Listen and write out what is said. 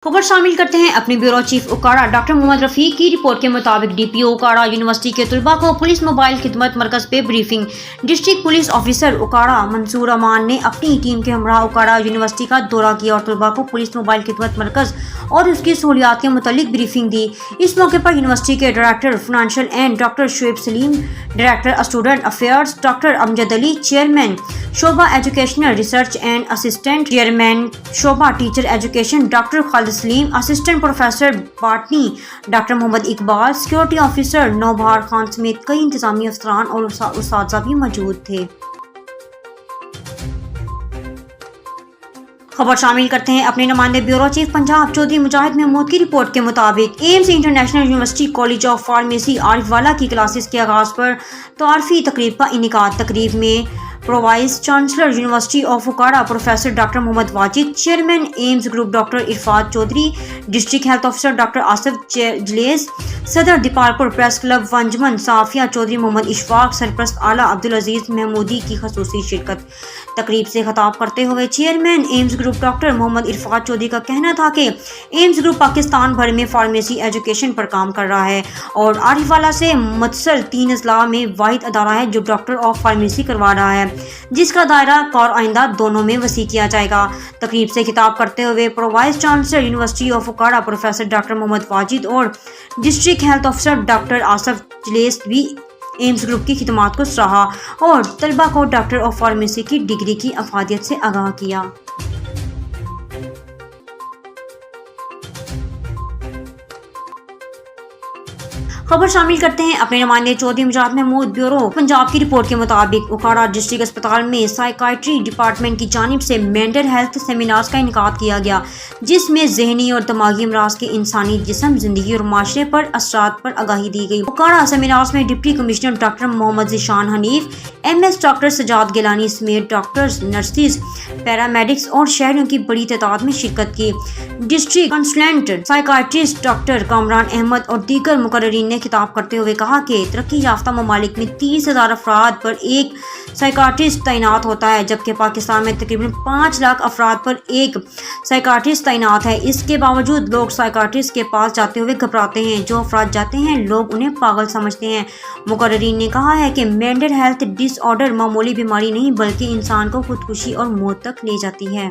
खबर शामिल करते हैं अपने bureau chief Okara doctor Mohammad Rafiq की रिपोर्ट के मुताबिक डीपीओ उकाड़ा यूनिवर्सिटी के तलबा को पुलिस मोबाइल खिदमत मरकज पे briefing. District police officer Okara Mansoor Aman ने अपनी टीम के हमरा उकाड़ा यूनिवर्सिटी का दौरा किया और तलबा को पुलिस मोबाइल खिदमत मरकज और उसकी सहूलियात के मुतालिक ब्रीफिंग दी। इस मौके पर यूनिवर्सिटी के director financial and doctor Shoaib Saleem, director student affairs doctor Amjad Ali, chairman शोबा educational research and assistant chairman शोबा teacher education doctor Khalid Saleem, assistant professor botany doctor Mohammad Iqbal, security officer Naubahar Khan समेत कई इंतजामी अफसरान और उस्ताद भी मौजूद थे। खबर शामिल करते हैं अपने नुमाइंदे ब्यूरो चीफ पंजाब चौधरी मुजाहिद महमूद की रिपोर्ट के मुताबिक AIIMS international university college of pharmacy Arif वाला की क्लासेस के आगाज पर तारफी तकरीब का इनेकाद। तकरीब में vice chancellor university of Okara professor doctor Mohammad Wajid, chairman AIMS group doctor Irfat Chaudhry, district health officer doctor Asif Jalees, सदर दीपालपुर प्रेस क्लब वंजमन साफिया चौधरी, मोहम्मद इशफाक, सरपरस्त आला अब्दुल अजीज महमूदी की खसूसी शिरकत। तकरीब से खिताब करते हुए chairman AIMS group doctor Mohammad Irfat Chaudhry का कहना था कि एम्स ग्रुप पाकिस्तान भर में फार्मेसी एजुकेशन पर काम कर रहा है और आरिफ वाला से मुतसल 3 अजला में वाहिद अदारा है जो डॉक्टर ऑफ फार्मेसी करवा रहा है, जिसका दायरा और आइंदा दोनों में वसी किया जाएगा। तकरीब से खिताब करते हुए vice chancellor university of Okara professor doctor Mohammad Wajid और district health officer doctor Asif Jalees भी एम्स ग्रुप की खिदमात को सराहा और तलबा को डॉक्टर ऑफ फार्मेसी की डिग्री की अफादियत से आगाह किया। खबर शामिल करते हैं अपने नुमाइंदे चौधरी मुजाहिद महमूद ब्यूरो पंजाब की रिपोर्ट के मुताबिक उकाड़ा डिस्ट्रिक्ट अस्पताल में साइकाइट्री डिपार्टमेंट की जानिब से मेंटल हेल्थ सेमिनार्स का इनेकाद किया गया, जिसमें जहनी और दिमागी अमराज के इंसानी जिस्म, जिंदगी और माशरे पर असरात पर आगाही दी गई। उकाड़ा सेमिनार्स में deputy commissioner doctor Mohammad Zeeshan Hanif, MS doctor Sajjad Gilani समेत डॉक्टर्स, नर्सिस, पैरामेडिक्स और शहरियों की बड़ी तादाद में शिरकत की। District consultant psychiatrist doctor Kamran Ahmed और दीगर मुकर्रीन ने खिताब करते हुए कहा कि तरक्की याफ्ता ममालिक में 30,000 अफराद पर एक साइकाट्रिस्ट तैनात होता है, जबकि पाकिस्तान में तकरीबन 5 लाख अफराद पर एक साइकाट्रिस्ट तैनात है। इसके बावजूद लोग साइकाट्रिस्ट के पास जाते हुए घबराते हैं। जो अफराद जाते हैं लोग उन्हें पागल समझते हैं। मुकर्रीन ने कहा है कि मेंटल हेल्थ डिसऑर्डर मामूली बीमारी नहीं बल्कि इंसान को खुदकुशी और मौत तक ले जाती है।